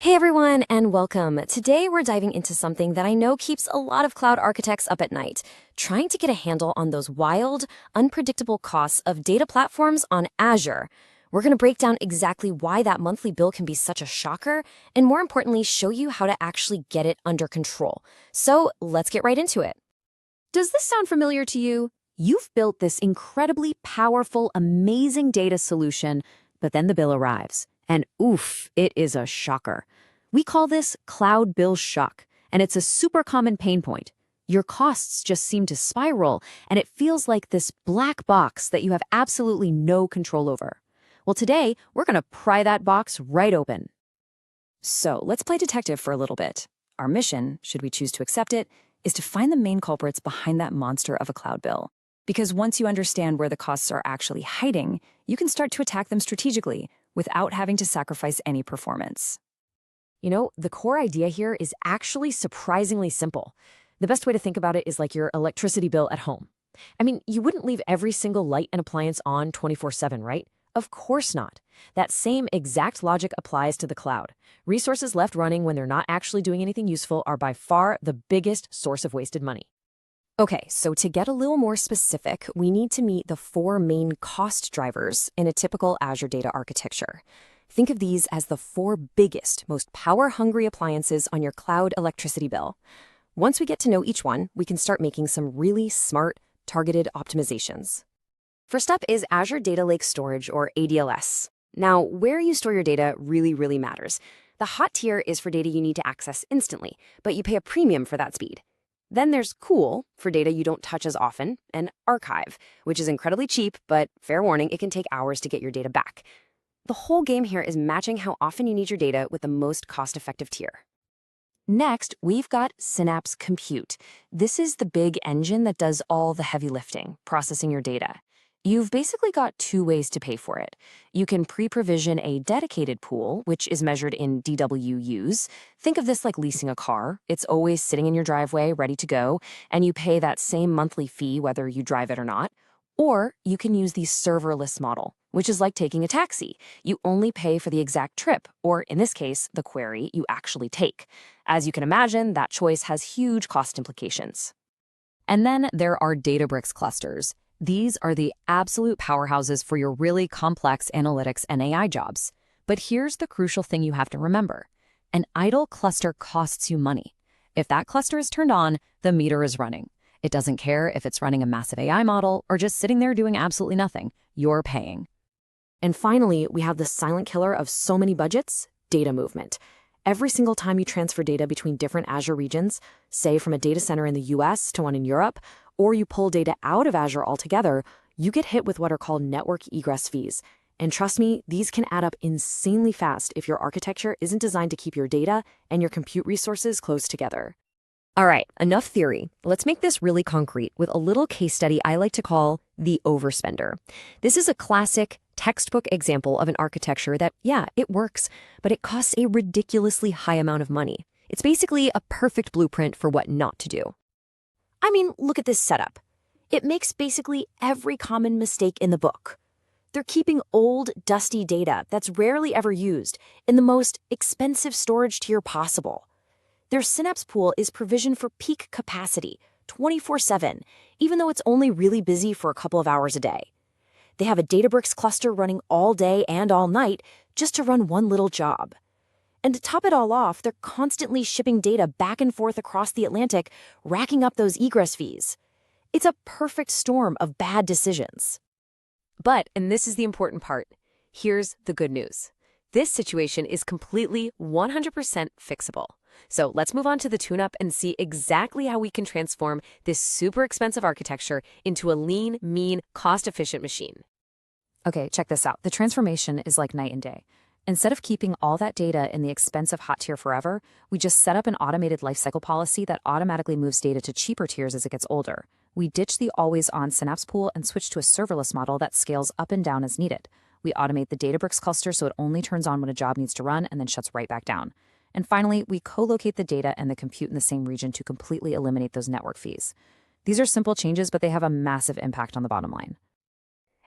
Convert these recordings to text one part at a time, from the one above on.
Hey everyone, and welcome. Today we're diving into something that I know keeps a lot of cloud architects up at night, trying to get a handle on those wild, unpredictable costs of data platforms on Azure. We're going to break down exactly why that monthly bill can be such a shocker, and more importantly, show you how to actually get it under control. So let's get right into it. Does this sound familiar to you? You've built this incredibly powerful, amazing data solution, but then the bill arrives. And oof, it is a shocker. We call this cloud bill shock, and it's a super common pain point. Your costs just seem to spiral, and it feels like this black box that you have absolutely no control over. Well, today, we're going to pry that box right open. So let's play detective for a little bit. Our mission, should we choose to accept it, is to find the main culprits behind that monster of a cloud bill. Because once you understand where the costs are actually hiding, you can start to attack them strategically without having to sacrifice any performance. You know, the core idea here is actually surprisingly simple. The best way to think about it is like your electricity bill at home. I mean, you wouldn't leave every single light and appliance on 24/7, right? Of course not. That same exact logic applies to the cloud. Resources left running when they're not actually doing anything useful are by far the biggest source of wasted money. Okay, so to get a little more specific, we need to meet the four main cost drivers in a typical Azure data architecture. Think of these as the four biggest, most power-hungry appliances on your cloud electricity bill. Once we get to know each one, we can start making some really smart, targeted optimizations. First up is Azure Data Lake Storage, or ADLS. Now, where you store your data really matters. The hot tier is for data you need to access instantly, but you pay a premium for that speed. Then there's Cool, for data you don't touch as often, and Archive, which is incredibly cheap, but fair warning, it can take hours to get your data back. The whole game here is matching how often you need your data with the most cost-effective tier. Next, we've got Synapse Compute. This is the big engine that does all the heavy lifting, processing your data. You've basically got two ways to pay for it. You can pre-provision a dedicated pool, which is measured in DWUs. Think of this like leasing a car. It's always sitting in your driveway, ready to go, and you pay that same monthly fee whether you drive it or not. Or you can use the serverless model, which is like taking a taxi. You only pay for the exact trip, or in this case, the query you actually take. As you can imagine, that choice has huge cost implications. And then there are Databricks clusters. These are the absolute powerhouses for your really complex analytics and AI jobs. But here's the crucial thing you have to remember. An idle cluster costs you money. If that cluster is turned on, the meter is running. It doesn't care if it's running a massive AI model or just sitting there doing absolutely nothing. You're paying. And finally, we have the silent killer of so many budgets, data movement. Every single time you transfer data between different Azure regions, say from a data center in the US to one in Europe, or you pull data out of Azure altogether, you get hit with what are called network egress fees. And trust me, these can add up insanely fast if your architecture isn't designed to keep your data and your compute resources close together. All right, enough theory. Let's make this really concrete with a little case study I like to call the overspender. This is a classic textbook example of an architecture that, yeah, it works, but it costs a ridiculously high amount of money. It's basically a perfect blueprint for what not to do. I mean, look at this setup. It makes basically every common mistake in the book. They're keeping old, dusty data that's rarely ever used in the most expensive storage tier possible. Their Synapse pool is provisioned for peak capacity, 24/7, even though it's only really busy for a couple of hours a day. They have a Databricks cluster running all day and all night just to run one little job. And to top it all off, they're constantly shipping data back and forth across the Atlantic, racking up those egress fees. It's a perfect storm of bad decisions. But, and this is the important part, here's the good news. This situation is completely 100% fixable. So let's move on to the tune-up and see exactly how we can transform this super expensive architecture into a lean, mean, cost-efficient machine. Okay, check this out. The transformation is like night and day. Instead of keeping all that data in the expensive hot tier forever, we just set up an automated lifecycle policy that automatically moves data to cheaper tiers as it gets older. We ditch the always-on Synapse pool and switch to a serverless model that scales up and down as needed. We automate the Databricks cluster so it only turns on when a job needs to run and then shuts right back down. And finally, we co-locate the data and the compute in the same region to completely eliminate those network fees. These are simple changes, but they have a massive impact on the bottom line.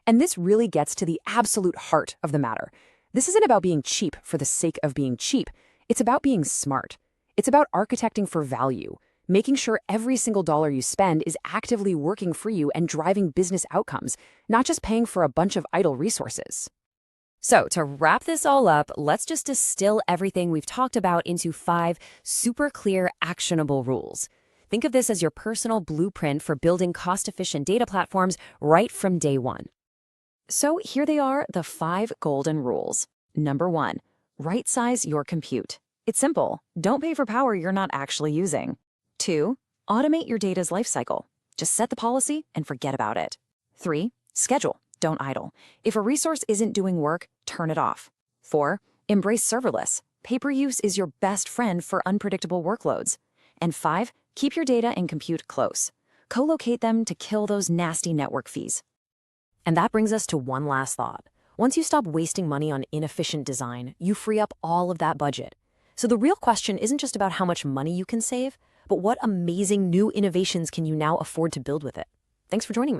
And this really gets to the absolute heart of the matter. This isn't about being cheap for the sake of being cheap. It's about being smart. It's about architecting for value, making sure every single dollar you spend is actively working for you and driving business outcomes, not just paying for a bunch of idle resources. So, to wrap this all up, let's just distill everything we've talked about into 5 super clear, actionable rules. Think of this as your personal blueprint for building cost-efficient data platforms right from day one. So, here they are, the 5 golden rules. Number 1, right-size your compute. It's simple. Don't pay for power you're not actually using. 2, automate your data's lifecycle. Just set the policy and forget about it. 3, schedule. Don't idle. If a resource isn't doing work, turn it off. 4, embrace serverless. Pay-per-use is your best friend for unpredictable workloads. And 5, keep your data and compute close. Co-locate them to kill those nasty network fees. And that brings us to one last thought. Once you stop wasting money on inefficient design, you free up all of that budget. So the real question isn't just about how much money you can save, but what amazing new innovations can you now afford to build with it. Thanks for joining me.